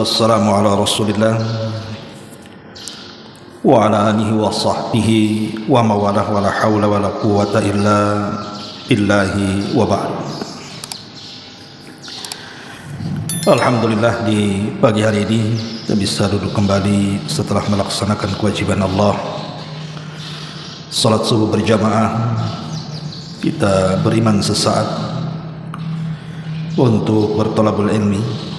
Wassalamu ala Rasulillah wa ala alihi wa sahbihi wa mawalah wa la hawla wa la quwwata illa billahi wa ba'd. Alhamdulillah, di pagi hari ini kita bisa duduk kembali setelah melaksanakan kewajiban Allah. Salat subuh berjamaah, kita beriman sesaat untuk bertolabul ilmi.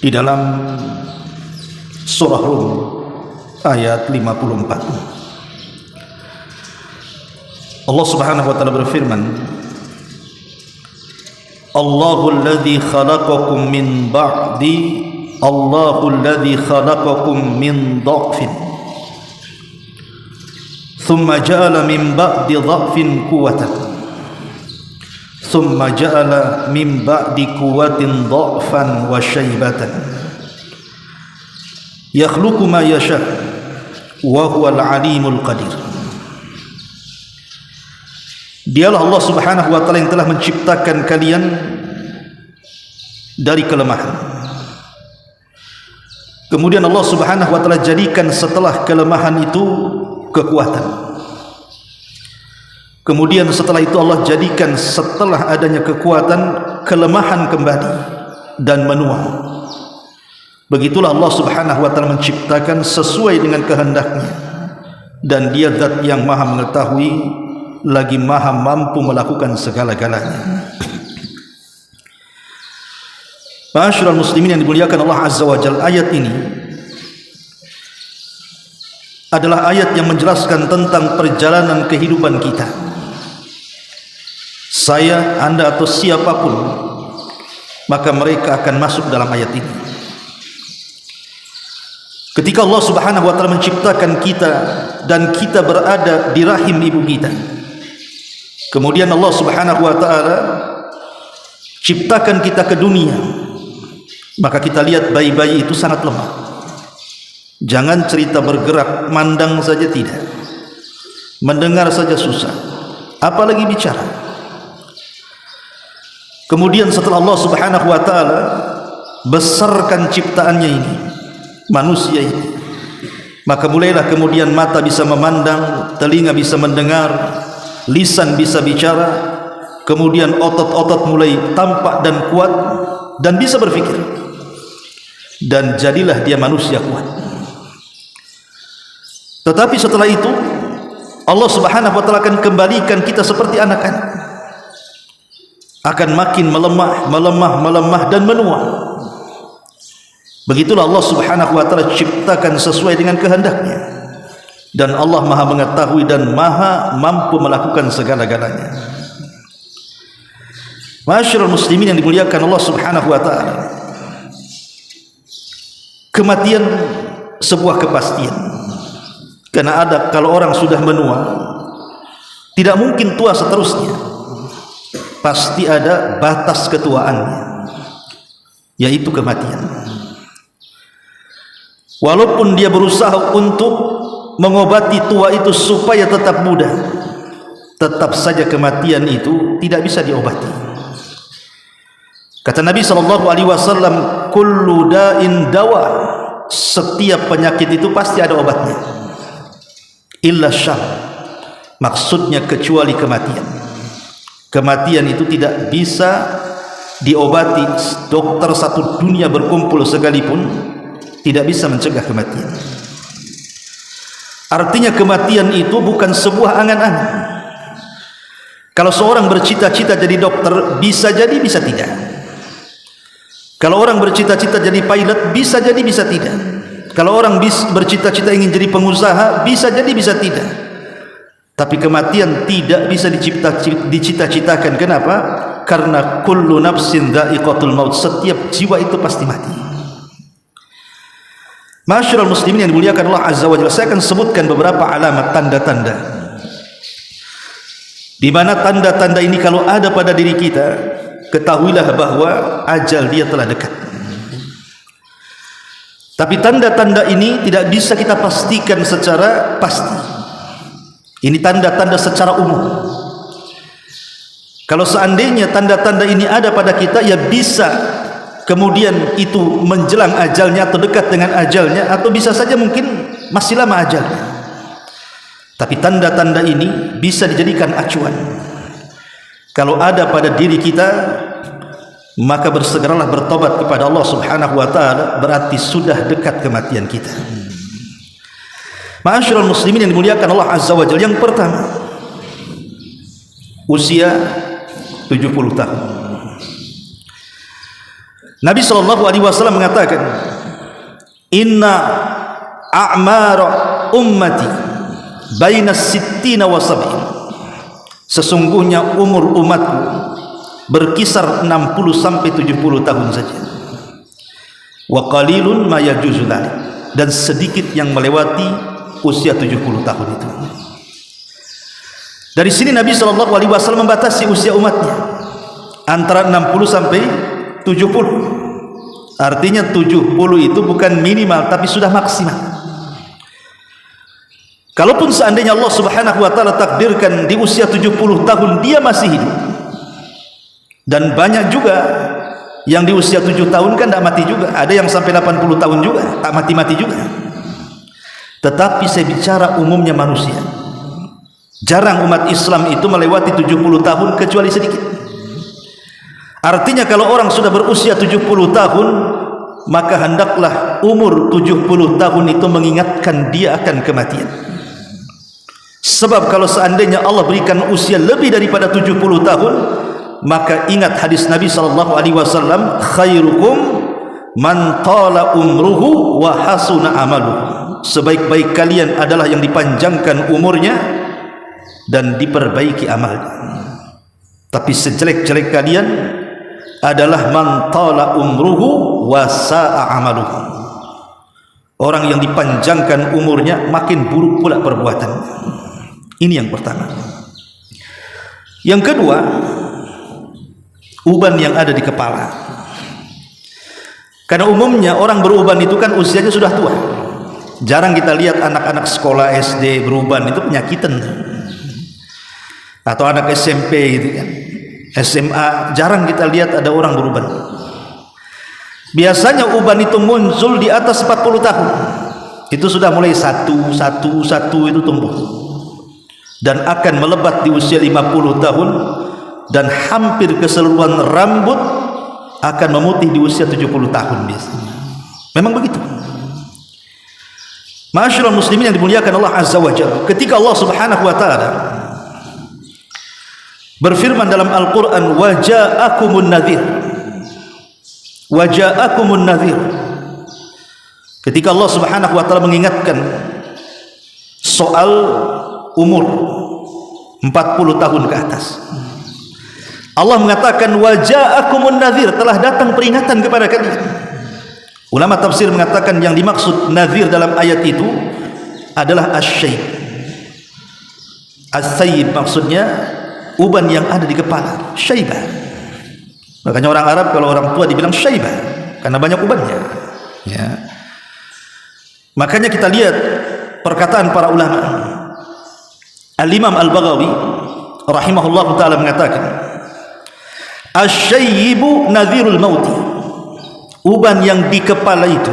Di dalam surah Rum ayat 54, Allah Subhanahu wa taala berfirman, Allahul ladzi khalaqakum min ba'di Allahul ladzi khalaqakum min dha'fin thumma ja'ala min ba'di dha'fin quwwatan thumma ja'ala min ba'di quwwatin dha'fan wa syaibatan yakhluqu ma yasha wa huwal alimul qadir. Dialah Allah Subhanahu wa taala yang telah menciptakan kalian dari kelemahan. Kemudian Allah Subhanahu wa taala jadikan setelah kelemahan itu kekuatan. Kemudian setelah itu Allah jadikan setelah adanya kekuatan kelemahan kembali dan menua. Begitulah Allah Subhanahu wa taala menciptakan sesuai dengan kehendaknya, dan Dia zat yang maha mengetahui lagi maha mampu melakukan segala-galanya. Ma'asyiral muslimin yang dimuliakan Allah Azza wa Jalla, ayat ini adalah ayat yang menjelaskan tentang perjalanan kehidupan kita. Saya, Anda atau siapapun, maka mereka akan masuk dalam ayat ini. Ketika Allah Subhanahu wa taala menciptakan kita dan kita berada di rahim ibu kita, kemudian Allah Subhanahu wa taala ciptakan kita ke dunia, maka kita lihat bayi-bayi itu sangat lemah. Jangan cerita bergerak, mandang saja tidak, mendengar saja susah, apalagi bicara. Kemudian setelah Allah Subhanahu wa taala besarkan ciptaannya ini, manusia ini, maka mulailah kemudian mata bisa memandang, telinga bisa mendengar, lisan bisa bicara, kemudian otot-otot mulai tampak dan kuat dan bisa berpikir, dan jadilah dia manusia kuat. Tetapi setelah itu Allah Subhanahu wa taala akan kembalikan kita seperti anak-anak, akan makin melemah dan menua. Begitulah Allah Subhanahu wa taala ciptakan sesuai dengan kehendaknya, dan Allah maha mengetahui dan maha mampu melakukan segala-galanya. Ma'asyiral muslimin yang dimuliakan Allah Subhanahu wa taala, kematian sebuah kepastian. Karena ada, kalau orang sudah menua tidak mungkin tua seterusnya, pasti ada batas ketuaannya, yaitu kematian. Walaupun dia berusaha untuk mengobati tua itu supaya tetap muda, tetap saja kematian itu tidak bisa diobati. Kata Nabi SAW, kullu da'in dawa, setiap penyakit itu pasti ada obatnya, illa syam, maksudnya kecuali kematian. Kematian itu tidak bisa diobati. Dokter satu dunia berkumpul sekalipun tidak bisa mencegah kematian. Artinya kematian itu bukan sebuah angan-angan. Kalau seorang bercita-cita jadi dokter, bisa jadi bisa tidak. Kalau orang bercita-cita jadi pilot, bisa jadi bisa tidak. Kalau orang bercita-cita ingin jadi pengusaha, bisa jadi bisa tidak. Tapi kematian tidak bisa dicita-citakan. Kenapa? Karena kullu nafsin dha'iqatul maut, setiap jiwa itu pasti mati. Ma'asyiral muslimin yang dimuliakan Allah Azza wa Jalla, saya akan sebutkan beberapa alamat, tanda-tanda, di mana tanda-tanda ini kalau ada pada diri kita, ketahuilah bahwa ajal dia telah dekat. Tapi tanda-tanda ini tidak bisa kita pastikan secara pasti. Ini tanda-tanda secara umum. Kalau seandainya tanda-tanda ini ada pada kita, ya bisa kemudian itu menjelang ajalnya atau dekat dengan ajalnya, atau bisa saja mungkin masih lama ajalnya. Tapi tanda-tanda ini bisa dijadikan acuan. Kalau ada pada diri kita, maka bersegeralah bertobat kepada Allah Subhanahu wa taala, berarti sudah dekat kematian kita. Ma'asyiral muslimin yang dimuliakan Allah Azza wa Jalla, yang pertama, usia 70 tahun. Nabi SAW mengatakan, inna a'mara ummati baina sittina wa sab'in. Sesungguhnya umur umatku berkisar 60 sampai 70 tahun saja. Wa qalilun ma yajuzu dzalik, dan sedikit yang melewati usia 70 tahun itu. Dari sini Nabi SAW membatasi usia umatnya antara 60 sampai 70. Artinya 70 itu bukan minimal, tapi sudah maksimal. Kalaupun seandainya Allah Subhanahu wa taala takdirkan di usia 70 tahun dia masih hidup, dan banyak juga yang di usia 7 tahun kan tidak mati juga, ada yang sampai 80 tahun juga tak mati-mati juga. Tetapi saya bicara umumnya manusia. Jarang umat Islam itu melewati 70 tahun kecuali sedikit. Artinya kalau orang sudah berusia 70 tahun, maka hendaklah umur 70 tahun itu mengingatkan dia akan kematian. Sebab kalau seandainya Allah berikan usia lebih daripada 70 tahun, maka ingat hadis Nabi SAW, khairukum man tala umruhu wa hasuna amaluhu. Sebaik-baik kalian adalah yang dipanjangkan umurnya dan diperbaiki amalnya. Tapi sejelek-jelek kalian adalah man tala umruhu wa sa'a amaluhu. Orang yang dipanjangkan umurnya makin buruk pula perbuatannya. Ini yang pertama. Yang kedua, uban yang ada di kepala. Karena umumnya orang beruban itu kan usianya sudah tua. Jarang kita lihat anak-anak sekolah SD beruban, itu penyakitan. Atau anak SMP gitu kan, SMA, jarang kita lihat ada orang beruban. Biasanya uban itu muncul di atas 40 tahun. Itu sudah mulai satu itu tumbuh, dan akan melebat di usia 50 tahun, dan hampir keseluruhan rambut akan memutih di usia 70 tahun biasanya. Memang begitu. Ma'asyiral muslimin yang dimuliakan Allah Azza wa Jalla, ketika Allah Subhanahu wa taala berfirman dalam Al-Qur'an, wa ja'akumun nadhir, wa ja'akumun nadhir, ketika Allah Subhanahu wa taala mengingatkan soal umur 40 tahun ke atas, Allah mengatakan wa ja'akumun nadhir, telah datang peringatan kepada kalian. Ulama tafsir mengatakan yang dimaksud nadhir dalam ayat itu adalah asyayb. Asyayb maksudnya uban yang ada di kepala, syaibah. Makanya orang Arab kalau orang tua dibilang syaibah karena banyak ubannya, ya. Makanya kita lihat perkataan para ulama. Al-Imam Al-Baghawi rahimahullah ta'ala mengatakan, asyaybu nadhirul mauti. Uban yang di kepala itu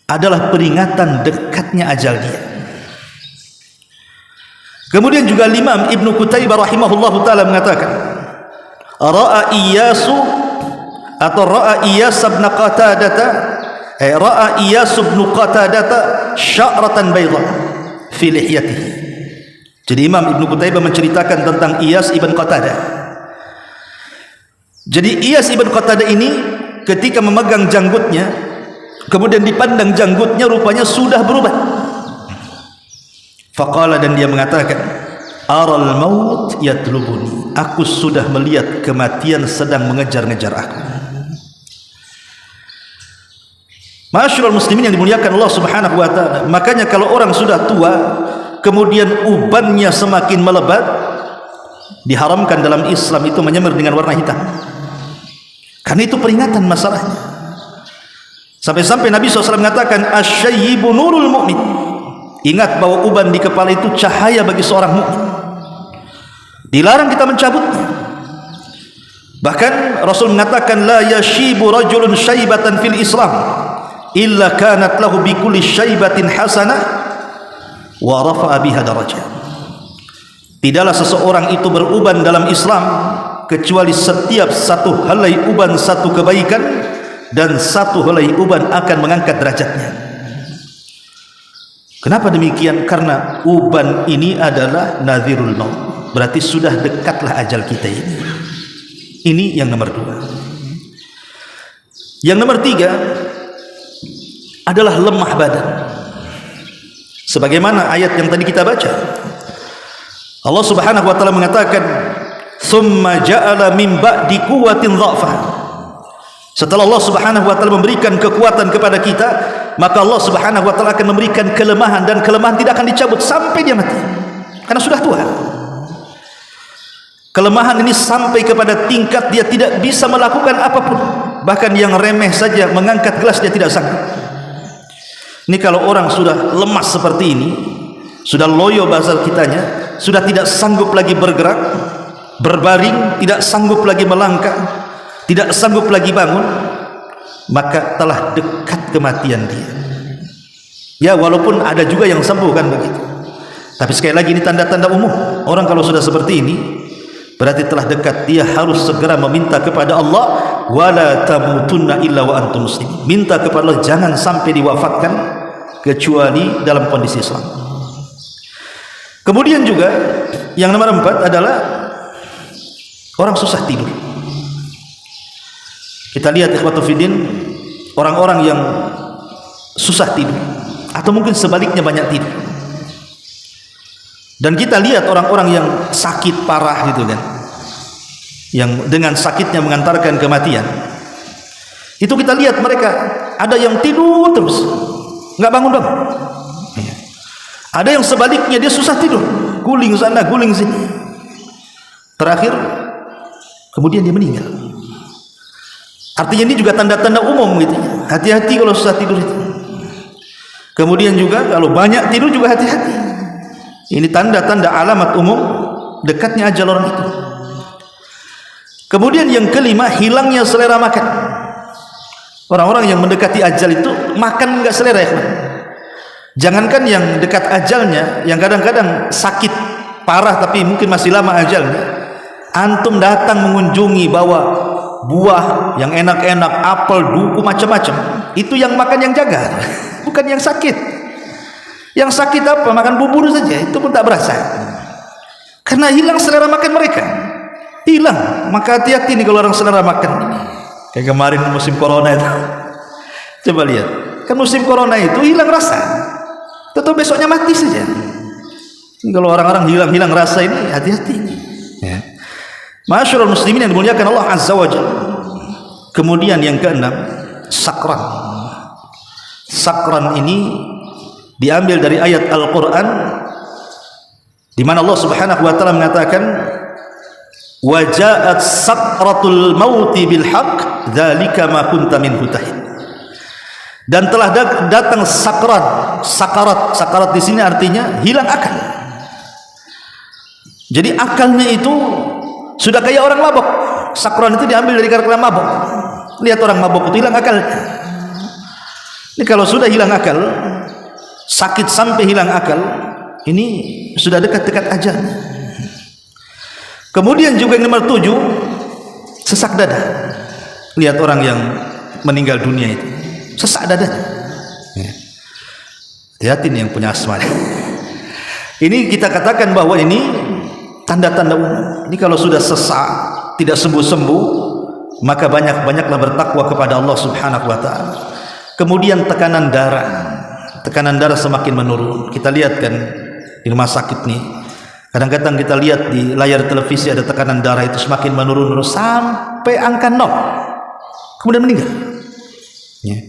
adalah peringatan dekatnya ajal dia. Kemudian juga Imam Ibnu Qutaibah rahimahullah ta'ala mengatakan, ra'a Iyasu atau ra'a Iyas bin Qatadata, ra'a Iyas bin Qatadata sya'ratan bayda fi lihyatihi. Jadi Imam Ibnu Qutaibah menceritakan tentang Iyas ibn Qatadah. Jadi Iyas ibn Qatadah ini ketika memegang janggutnya, kemudian dipandang janggutnya rupanya sudah berubah. Faqala, dan dia mengatakan, aral maut yatlubuni, aku sudah melihat kematian sedang mengejar-ngejar aku. Ma'asyiral muslimin yang dimuliakan Allah Subhanahu wa taala, makanya kalau orang sudah tua kemudian ubannya semakin melebat, diharamkan dalam Islam itu menyemir dengan warna hitam. Karena itu peringatan masalahnya. Sampai-sampai Nabi SAW mengatakan, asyayyibu nurul mu'min. Ingat bahwa uban di kepala itu cahaya bagi seorang mukmin. Dilarang kita mencabutnya. Bahkan Rasul mengatakan, la yashibu rajulun syaibatan fil Islam illa kanat lahu bi kulli syaibatin hasanah wa rafa'a biha darajah. Tidaklah seseorang itu beruban dalam Islam kecuali setiap satu helai uban satu kebaikan, dan satu helai uban akan mengangkat derajatnya. Kenapa demikian? Karena uban ini adalah nadhirul maut, berarti sudah dekatlah ajal kita ini. Ini yang nomor 2. Yang nomor 3 adalah lemah badan. Sebagaimana ayat yang tadi kita baca, Allah Subhanahu wa taala mengatakan, "Tsumma ja'ala min ba'di quwwatin dha'fa." Setelah Allah Subhanahu wa taala memberikan kekuatan kepada kita, maka Allah Subhanahu wa taala akan memberikan kelemahan, dan kelemahan tidak akan dicabut sampai dia mati, karena sudah tua. Kelemahan ini sampai kepada tingkat dia tidak bisa melakukan apapun, bahkan yang remeh saja, mengangkat gelas dia tidak sanggup. Ini kalau orang sudah lemas seperti ini, sudah loyo bahasa kitanya, sudah tidak sanggup lagi bergerak, berbaring, tidak sanggup lagi melangkah, tidak sanggup lagi bangun, maka telah dekat kematian dia. Ya, walaupun ada juga yang sembuh kan begitu, tapi sekali lagi ini tanda-tanda umum. Orang kalau sudah seperti ini berarti telah dekat, dia harus segera meminta kepada Allah, wala tamutunna illa wa antum muslimin. Minta kepada Allah jangan sampai diwafatkan kecuali dalam kondisi Islam. Kemudian juga yang nomor 4 adalah orang susah tidur. Kita lihat ikhwatu fiddin, orang-orang yang susah tidur, atau mungkin sebaliknya banyak tidur. Dan kita lihat orang-orang yang sakit parah gitu kan, yang dengan sakitnya mengantarkan kematian, itu kita lihat mereka ada yang tidur terus, nggak bangun-bangun. Ada yang sebaliknya, dia susah tidur, guling sana guling sini, terakhir kemudian dia meninggal. Artinya ini juga tanda-tanda umum gitu. Hati-hati kalau susah tidur itu. Kemudian juga kalau banyak tidur juga hati-hati. Ini tanda-tanda alamat umum dekatnya ajal orang itu. Kemudian yang kelima, hilangnya selera makan. Orang-orang yang mendekati ajal itu makan enggak selera ya. Jangankan yang dekat ajalnya, yang kadang-kadang sakit parah tapi mungkin masih lama ajalnya, antum datang mengunjungi bawa buah yang enak-enak, apel, duku, macam-macam, itu yang makan yang jaga, bukan yang sakit. Yang sakit apa? Makan bubur saja, itu pun tak berasa, karena hilang selera makan mereka. Hilang. Maka hati-hati nih kalau orang selera makan. Kayak kemarin musim corona itu, coba lihat, kan musim corona itu hilang rasa, tentu besoknya mati saja. Ini kalau orang-orang hilang rasa ini, hati-hati ya. Ma'asyiral muslimin yang dimuliakan Allah Azza wa Jalla. Kemudian yang keenam, sakran. Sakran ini diambil dari ayat Al-Quran, di mana Allah Subhanahu wa taala mengatakan, wa ja'at sakratul mauti bil haqq dzalika ma kunta minhu tahid. Dan telah datang sakarat di sini artinya hilang akal. Jadi akalnya itu sudah kayak orang mabok. Sakran itu diambil dari kata mabok. Lihat orang mabok itu hilang akal. Ini kalau sudah hilang akal, sakit sampai hilang akal, ini sudah dekat-dekat ajal. Kemudian juga yang nomor 7, sesak dada. Lihat orang yang meninggal dunia itu, sesak dada. Hati-hati nih yang punya asma. Ini kita katakan bahwa ini tanda-tanda umum. Ini kalau sudah sesak, tidak sembuh-sembuh, maka banyak-banyaklah bertakwa kepada Allah Subhanahu wa taala. Kemudian tekanan darah semakin menurun. Kita lihat kan di rumah sakit nih, kadang-kadang kita lihat di layar televisi ada tekanan darah itu semakin menurun sampai angka 0, kemudian meninggal ya.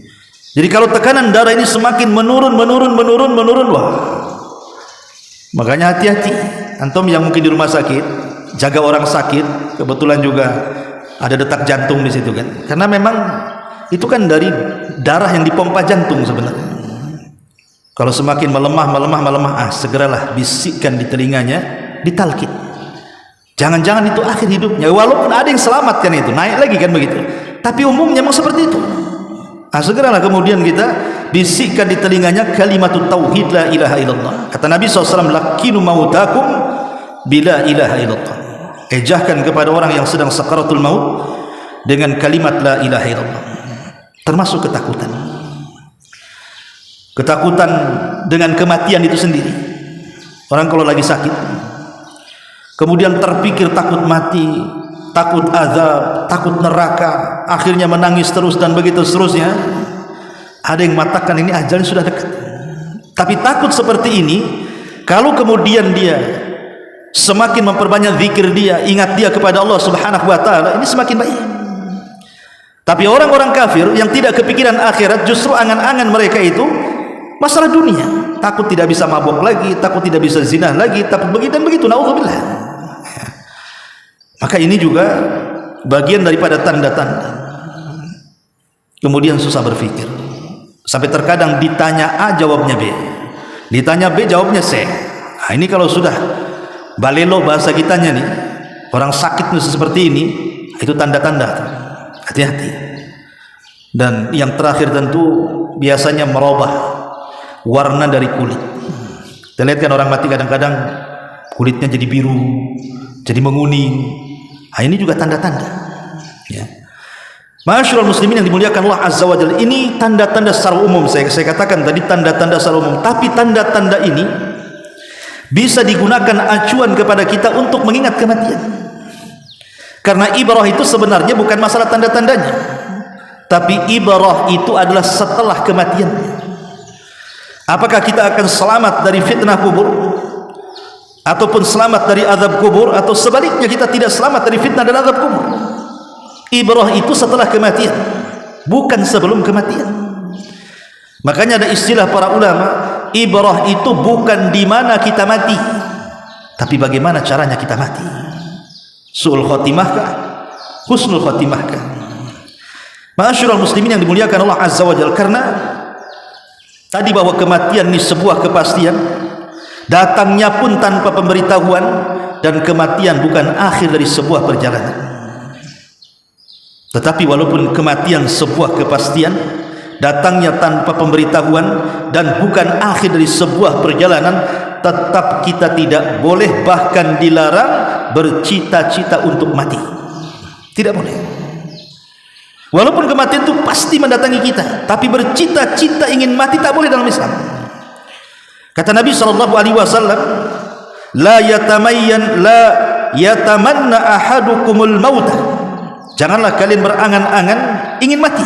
Jadi kalau tekanan darah ini semakin menurun, wah, makanya hati-hati antum yang mungkin di rumah sakit, jaga orang sakit, kebetulan juga ada detak jantung di situ kan, karena memang itu kan dari darah yang dipompa jantung sebenarnya. Kalau semakin melemah, segeralah bisikkan di telinganya, ditalkin. Jangan-jangan itu akhir hidupnya, walaupun ada yang selamat kan, itu naik lagi kan begitu. Tapi umumnya memang seperti itu. Segeralah kemudian kita bisikkan di telinganya kalimatut tauhid la ilaha illallah. Kata Nabi SAW, lakinu mautakum bila ilaha illallah. Ejahkan kepada orang yang sedang sakaratul maut dengan kalimat la ilaha illallah. Termasuk ketakutan dengan kematian itu sendiri. Orang kalau lagi sakit kemudian terpikir takut mati, takut azab, takut neraka, akhirnya menangis terus dan begitu seterusnya. Ada yang mengatakan ini ajal sudah dekat. Tapi takut seperti ini, kalau kemudian dia semakin memperbanyak zikir dia, ingat dia kepada Allah Subhanahu wa taala, ini semakin baik. Tapi orang-orang kafir yang tidak kepikiran akhirat, justru angan-angan mereka itu masalah dunia. Takut tidak bisa mabuk lagi, takut tidak bisa zina lagi, takut begitu dan begitu. Naudzubillah. Maka ini juga bagian daripada tanda-tanda. Kemudian susah berpikir, sampai terkadang ditanya A jawabnya B, ditanya B jawabnya C. Nah, ini kalau sudah balelo bahasa kitanya nih, orang sakit seperti ini, itu tanda-tanda. Hati-hati. Dan yang terakhir tentu biasanya merubah warna dari kulit. Kita lihat kan orang mati kadang-kadang kulitnya jadi biru, jadi menguning. Nah, ini juga tanda-tanda. Ya. Ma'asyiral muslimin yang dimuliakan Allah Azza wa Jalla, ini tanda-tanda secara umum. Saya katakan tadi tanda-tanda secara umum. Tapi tanda-tanda ini bisa digunakan acuan kepada kita untuk mengingat kematian. Karena ibrah itu sebenarnya bukan masalah tanda-tandanya, tapi ibrah itu adalah setelah kematian. Apakah kita akan selamat dari fitnah kubur, ataupun selamat dari azab kubur, atau sebaliknya kita tidak selamat dari fitnah dan azab kubur? Ibrah itu setelah kematian, bukan sebelum kematian. Makanya ada istilah para ulama, ibrah itu bukan di mana kita mati, tapi bagaimana caranya kita mati. Su'ul khotimahkah, husnul khotimahkah? Ma'asyiral muslimin yang dimuliakan Allah Azza wa Jalla, karena tadi bahwa kematian ini sebuah kepastian, datangnya pun tanpa pemberitahuan, dan kematian bukan akhir dari sebuah perjalanan. Tetapi walaupun kematian sebuah kepastian, datangnya tanpa pemberitahuan, dan bukan akhir dari sebuah perjalanan, tetap kita tidak boleh, bahkan dilarang bercita-cita untuk mati. Tidak boleh. Walaupun kematian itu pasti mendatangi kita, tapi bercita-cita ingin mati tak boleh dalam Islam. Kata Nabi SAW, la yatamanna ahadukumul mauta. Janganlah kalian berangan-angan ingin mati.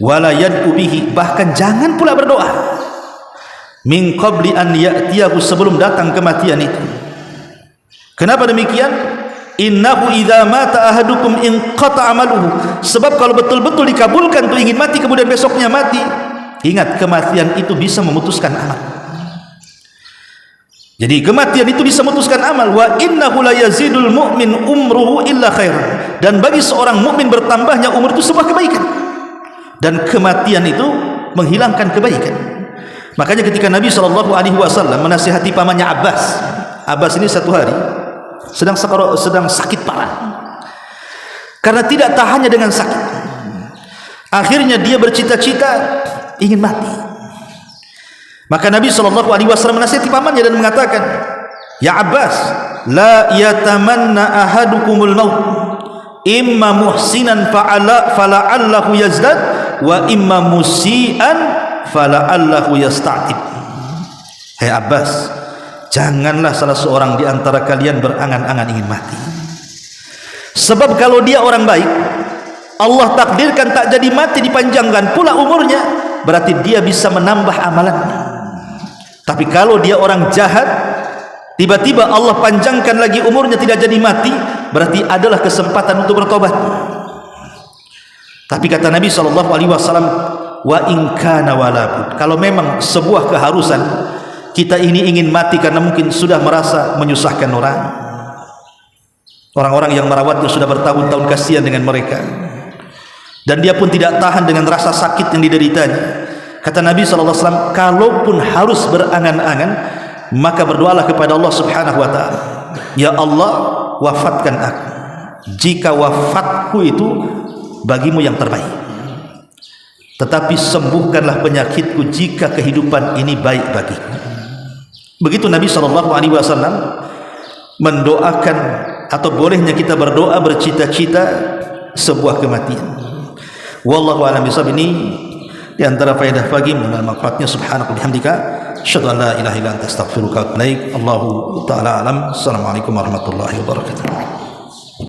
Wala yad'u bihi, bahkan jangan pula berdoa min qabli an ya'tiyahu, sebelum datang kematian itu. Kenapa demikian? Innahu idza mata ahadukum inqata amaluhu. Sebab kalau betul-betul dikabulkan tuh ingin mati kemudian besoknya mati, ingat kematian itu bisa memutuskan amal. Jadi kematian itu bisa memutuskan amal. Wa innahu la yazidul mu'min umruhu illa khairan. Dan bagi seorang mukmin bertambahnya umur itu sebuah kebaikan. Dan kematian itu menghilangkan kebaikan. Makanya ketika Nabi SAW menasihati pamannya Abbas ini satu hari sedang sakit parah, karena tidak tahannya dengan sakit, akhirnya dia bercita-cita ingin mati. Maka Nabi SAW menasihati pamannya dan mengatakan, ya Abbas, la yatamanna ahadukumul maut, imma muhsinan fala'allahu yazdad, wa imma musian fala'allahu yasta'tib. Hai Abbas, janganlah salah seorang di antara kalian berangan-angan ingin mati. Sebab kalau dia orang baik, Allah takdirkan tak jadi mati, dipanjangkan pula umurnya, berarti dia bisa menambah amalannya. Tapi kalau dia orang jahat, tiba-tiba Allah panjangkan lagi umurnya, tidak jadi mati, berarti adalah kesempatan untuk bertobat. Tapi kata Nabi SAW, wa in kana walabud, kalau memang sebuah keharusan, kita ini ingin mati karena mungkin sudah merasa menyusahkan orang-orang yang merawatnya sudah bertahun-tahun, kasihan dengan mereka, dan dia pun tidak tahan dengan rasa sakit yang dideritanya. Kata Nabi SAW, kalaupun harus berangan-angan, maka berdoalah kepada Allah Subhanahu wa ta'ala. Ya Allah, wafatkan aku jika wafatku itu bagimu yang terbaik, tetapi sembuhkanlah penyakitku jika kehidupan ini baik bagiku. Begitu Nabi SAW mendoakan, atau bolehnya kita berdoa bercita-cita sebuah kematian. Wallahu a'lam bishawab. Ini di antara faedah pagi mengenal manfaatnya. Subhanaka bihamdika asyhadu an la ilaha illa anta astaghfiruka wa atubu ilaik. Allahu taala alam. Assalamualaikum warahmatullahi wabarakatuh.